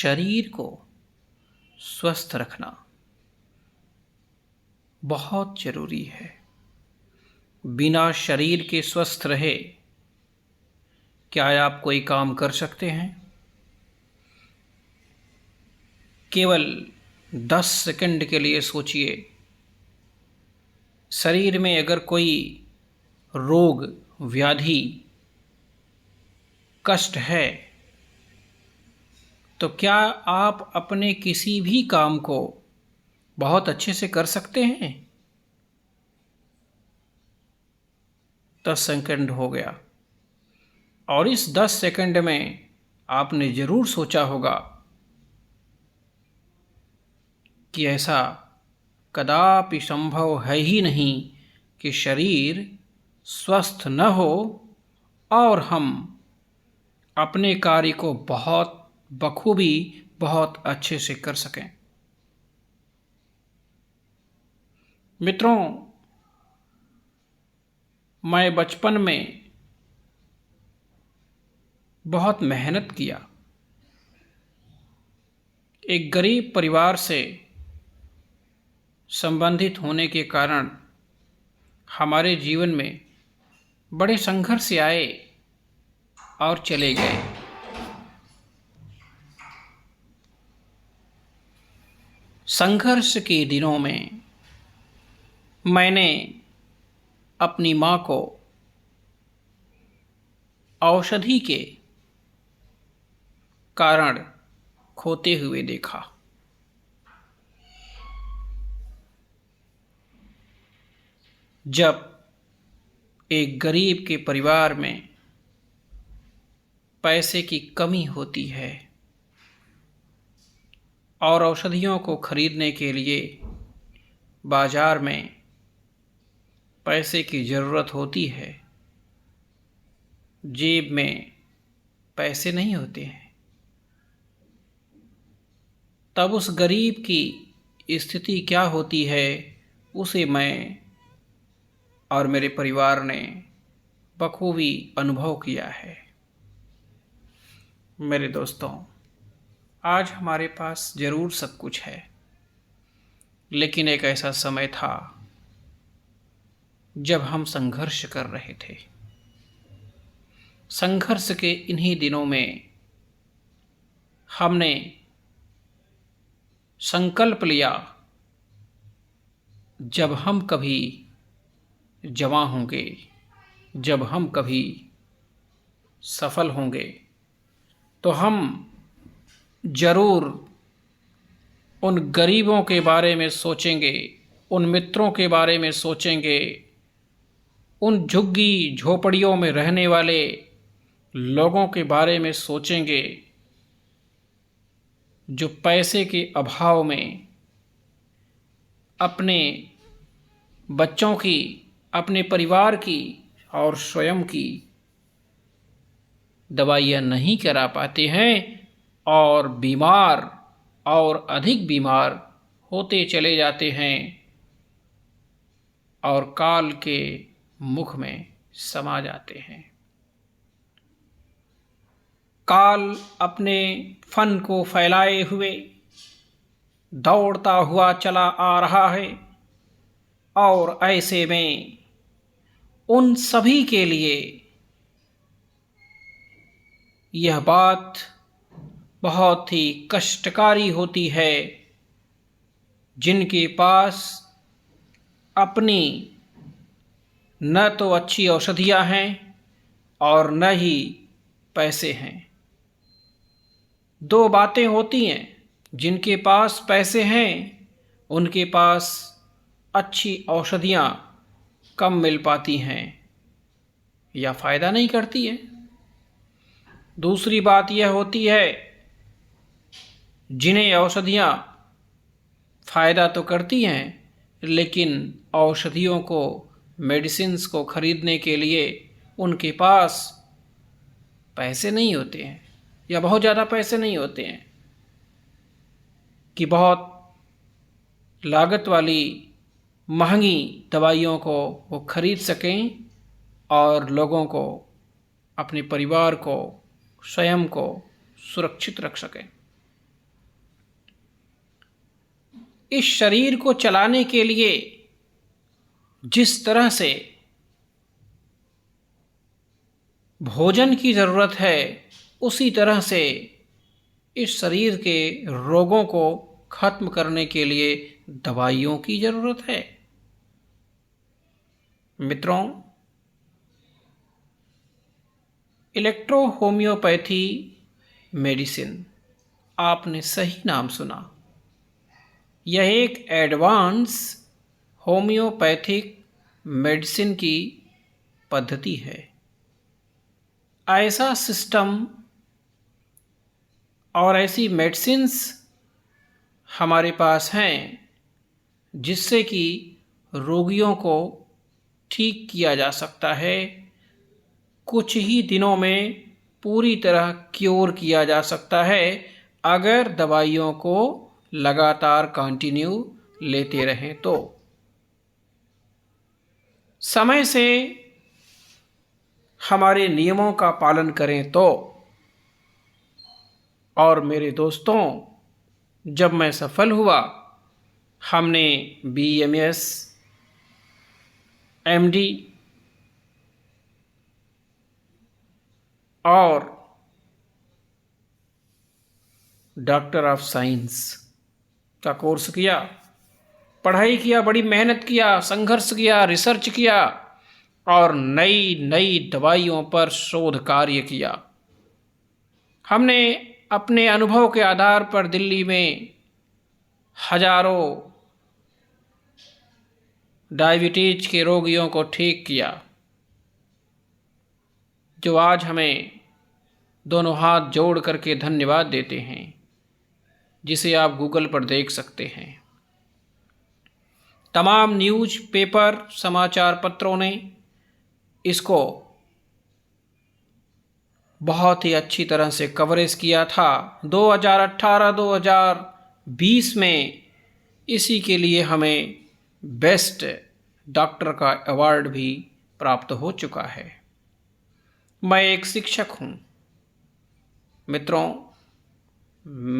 शरीर को स्वस्थ रखना बहुत ज़रूरी है। बिना शरीर के स्वस्थ रहे क्या आप कोई काम कर सकते हैं? केवल 10 सेकंड के लिए सोचिए, शरीर में अगर कोई रोग, व्याधि, कष्ट है तो क्या आप अपने किसी भी काम को बहुत अच्छे से कर सकते हैं? 10 सेकंड हो गया और इस 10 सेकंड में आपने ज़रूर सोचा होगा कि ऐसा कदापि संभव है ही नहीं कि शरीर स्वस्थ न हो और हम अपने कार्य को बहुत बखूबी, बहुत अच्छे से कर सकें। मित्रों, मैं बचपन में बहुत मेहनत किया। एक गरीब परिवार से संबंधित होने के कारण हमारे जीवन में बड़े संघर्ष आए और चले गए। संघर्ष के दिनों में मैंने अपनी माँ को औषधि के कारण खोते हुए देखा। जब एक गरीब के परिवार में पैसे की कमी होती है और औषधियों को खरीदने के लिए बाजार में पैसे की ज़रूरत होती है, जेब में पैसे नहीं होते हैं, तब उस गरीब की स्थिति क्या होती है उसे मैं और मेरे परिवार ने बखूबी अनुभव किया है। मेरे दोस्तों, आज हमारे पास ज़रूर सब कुछ है, लेकिन एक ऐसा समय था जब हम संघर्ष कर रहे थे। संघर्ष के इन्हीं दिनों में हमने संकल्प लिया, जब हम कभी जवान होंगे, जब हम कभी सफल होंगे, तो हम ज़रूर उन गरीबों के बारे में सोचेंगे, उन मित्रों के बारे में सोचेंगे, उन झुग्गी झोपड़ियों में रहने वाले लोगों के बारे में सोचेंगे जो पैसे के अभाव में अपने बच्चों की, अपने परिवार की और स्वयं की दवाइयाँ नहीं करा पाते हैं और बीमार और अधिक बीमार होते चले जाते हैं और काल के मुख में समा जाते हैं। काल अपने फन को फैलाए हुए दौड़ता हुआ चला आ रहा है और ऐसे में उन सभी के लिए यह बात बहुत ही कष्टकारी होती है जिनके पास अपनी न तो अच्छी औषधियाँ हैं और न ही पैसे हैं। दो बातें होती हैं, जिनके पास पैसे हैं उनके पास अच्छी औषधियाँ कम मिल पाती हैं या फ़ायदा नहीं करती है। दूसरी बात यह होती है, जिन्हें औषधियाँ फ़ायदा तो करती हैं लेकिन औषधियों को, मेडिसिन्स को खरीदने के लिए उनके पास पैसे नहीं होते हैं या बहुत ज़्यादा पैसे नहीं होते हैं कि बहुत लागत वाली महंगी दवाइयों को वो खरीद सकें और लोगों को, अपने परिवार को, स्वयं को सुरक्षित रख सकें। इस शरीर को चलाने के लिए जिस तरह से भोजन की ज़रूरत है, उसी तरह से इस शरीर के रोगों को खत्म करने के लिए दवाइयों की ज़रूरत है। मित्रों, इलेक्ट्रो होम्योपैथी मेडिसिन, आपने सही नाम सुना। यह एक एडवांस होम्योपैथिक मेडिसिन की पद्धति है। ऐसा सिस्टम और ऐसी मेडिसिन्स हमारे पास हैं जिससे कि रोगियों को ठीक किया जा सकता है, कुछ ही दिनों में पूरी तरह क्योर किया जा सकता है अगर दवाइयों को लगातार कंटिन्यू लेते रहें तो। समय से हमारे नियमों का पालन करें तो। और मेरे दोस्तों, जब मैं सफल हुआ, हमने BMS, MD और डॉक्टर ऑफ साइंस का कोर्स किया, पढ़ाई किया, बड़ी मेहनत किया, संघर्ष किया, रिसर्च किया और नई नई दवाइयों पर शोध कार्य किया। हमने अपने अनुभव के आधार पर दिल्ली में हजारों डायबिटीज के रोगियों को ठीक किया, जो आज हमें दोनों हाथ जोड़ करके धन्यवाद देते हैं, जिसे आप गूगल पर देख सकते हैं। तमाम न्यूज़ पेपर, समाचार पत्रों ने इसको बहुत ही अच्छी तरह से कवरेज किया था। 2018-2020 में इसी के लिए हमें बेस्ट डॉक्टर का अवार्ड भी प्राप्त हो चुका है। मैं एक शिक्षक हूँ। मित्रों,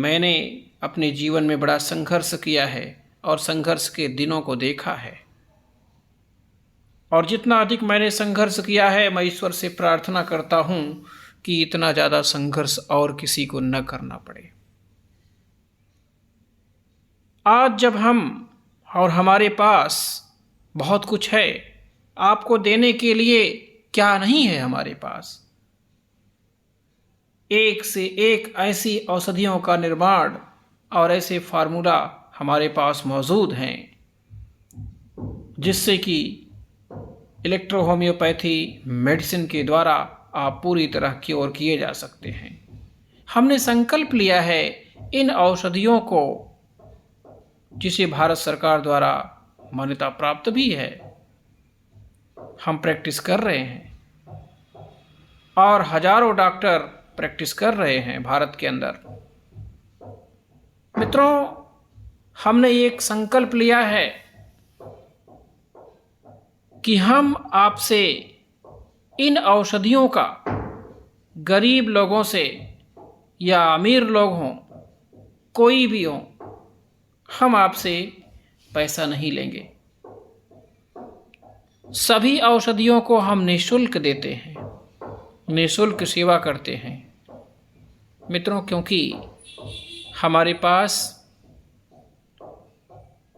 मैंने अपने जीवन में बड़ा संघर्ष किया है और संघर्ष के दिनों को देखा है। और जितना अधिक मैंने संघर्ष किया है, मैं ईश्वर से प्रार्थना करता हूँ कि इतना ज़्यादा संघर्ष और किसी को न करना पड़े। आज जब हम और हमारे पास बहुत कुछ है, आपको देने के लिए क्या नहीं है हमारे पास। एक से एक ऐसी औषधियों का निर्माण और ऐसे फार्मूला हमारे पास मौजूद हैं जिससे कि इलेक्ट्रो होम्योपैथी मेडिसिन के द्वारा आप पूरी तरह क्योर किए जा सकते हैं। हमने संकल्प लिया है इन औषधियों को, जिसे भारत सरकार द्वारा मान्यता प्राप्त भी है, हम प्रैक्टिस कर रहे हैं और हजारों डॉक्टर प्रैक्टिस कर रहे हैं भारत के अंदर। मित्रों, हमने एक संकल्प लिया है कि हम आपसे इन औषधियों का, गरीब लोगों से या अमीर लोग हों, कोई भी हो, हम आपसे पैसा नहीं लेंगे। सभी औषधियों को हम निःशुल्क देते हैं, निःशुल्क सेवा करते हैं। मित्रों, क्योंकि हमारे पास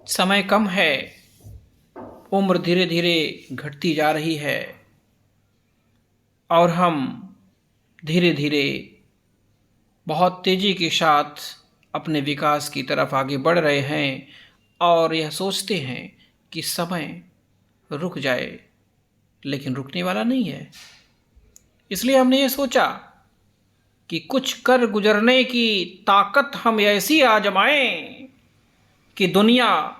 समय कम है, उम्र धीरे धीरे घटती जा रही है और हम धीरे धीरे बहुत तेज़ी के साथ अपने विकास की तरफ आगे बढ़ रहे हैं और यह सोचते हैं कि समय रुक जाए, लेकिन रुकने वाला नहीं है। इसलिए हमने ये सोचा कि कुछ कर गुजरने की ताकत हम ऐसी आजमाएं कि दुनिया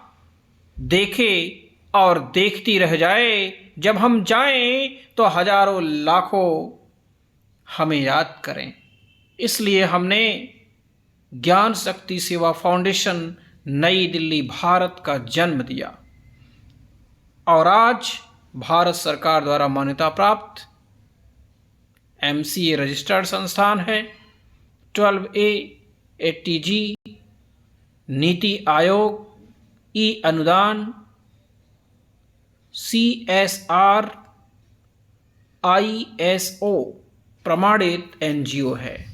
देखे और देखती रह जाए। जब हम जाएं तो हजारों लाखों हमें याद करें। इसलिए हमने ज्ञान शक्ति सेवा फाउंडेशन नई दिल्ली भारत का जन्म दिया और आज भारत सरकार द्वारा मान्यता प्राप्त MCA रजिस्टर्ड संस्थान है। 12A ATG नीति आयोग ई अनुदान CSR ISO प्रमाणित NGO है।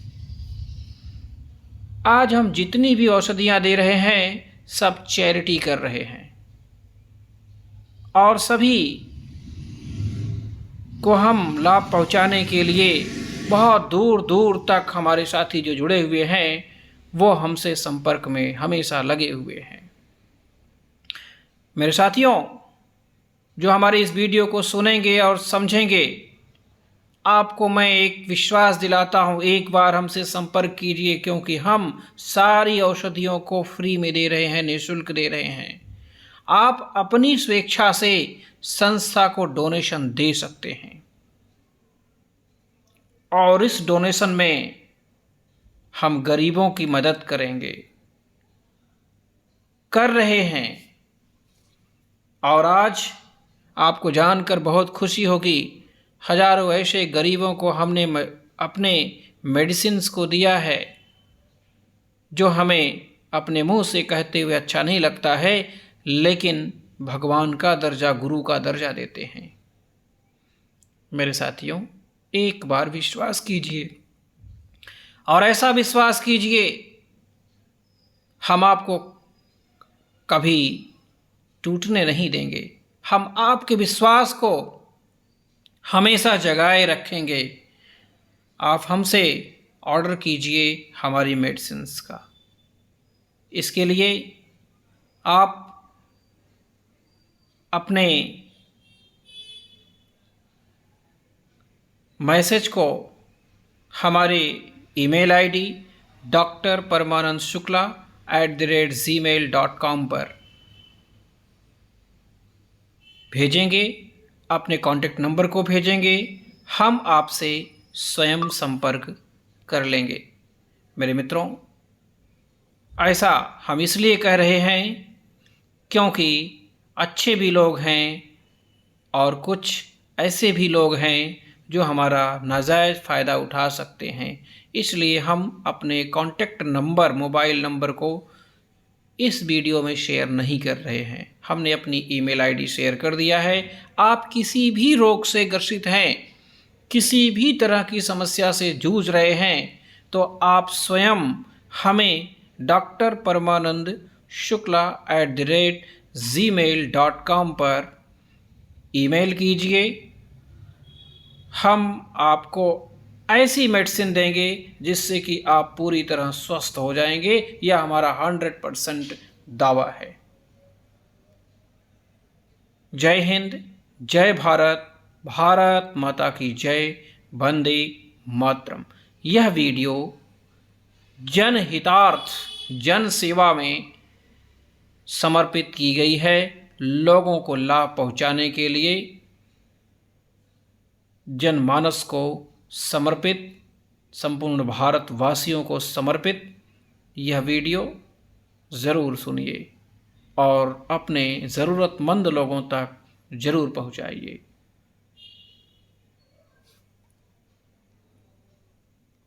आज हम जितनी भी औषधियाँ दे रहे हैं सब चैरिटी कर रहे हैं और सभी को हम लाभ पहुंचाने के लिए बहुत दूर दूर तक हमारे साथी जो जुड़े हुए हैं वो हमसे संपर्क में हमेशा लगे हुए हैं। मेरे साथियों, जो हमारे इस वीडियो को सुनेंगे और समझेंगे, आपको मैं एक विश्वास दिलाता हूँ, एक बार हमसे संपर्क कीजिए, क्योंकि हम सारी औषधियों को फ्री में दे रहे हैं, निःशुल्क दे रहे हैं। आप अपनी स्वेच्छा से संस्था को डोनेशन दे सकते हैं और इस डोनेशन में हम गरीबों की मदद करेंगे, कर रहे हैं। और आज आपको जानकर बहुत खुशी होगी, हजारों ऐसे गरीबों को हमने अपने मेडिसिन्स को दिया है जो हमें अपने मुंह से कहते हुए अच्छा नहीं लगता है, लेकिन भगवान का दर्जा, गुरु का दर्जा देते हैं। मेरे साथियों, एक बार विश्वास कीजिए और ऐसा विश्वास कीजिए, हम आपको कभी टूटने नहीं देंगे। हम आपके विश्वास को हमेशा जगाए रखेंगे। आप हमसे ऑर्डर कीजिए हमारी मेडिसिन्स का। इसके लिए आप अपने मैसेज को हमारे ईमेल आईडी drparmanandshukla@gmail.com पर भेजेंगे, अपने कॉन्टेक्ट नंबर को भेजेंगे, हम आपसे स्वयं संपर्क कर लेंगे। मेरे मित्रों, ऐसा हम इसलिए कह रहे हैं क्योंकि अच्छे भी लोग हैं और कुछ ऐसे भी लोग हैं जो हमारा नाजायज़ फ़ायदा उठा सकते हैं। इसलिए हम अपने कॉन्टेक्ट नंबर, मोबाइल नंबर को इस वीडियो में शेयर नहीं कर रहे हैं। हमने अपनी ईमेल आईडी शेयर कर दिया है। आप किसी भी रोग से ग्रसित हैं, किसी भी तरह की समस्या से जूझ रहे हैं, तो आप स्वयं हमें drparmanandshukla@gmail.com पर ईमेल कीजिए। हम आपको ऐसी मेडिसिन देंगे जिससे कि आप पूरी तरह स्वस्थ हो जाएंगे। यह हमारा 100% दावा है। जय हिंद, जय भारत, भारत माता की जय, वंदे मातरम। यह वीडियो जनहितार्थ, जन सेवा में समर्पित की गई है, लोगों को लाभ पहुंचाने के लिए, जनमानस को समर्पित, संपूर्ण भारतवासियों को समर्पित। यह वीडियो ज़रूर सुनिए और अपने ज़रूरतमंद लोगों तक ज़रूर पहुंचाइए।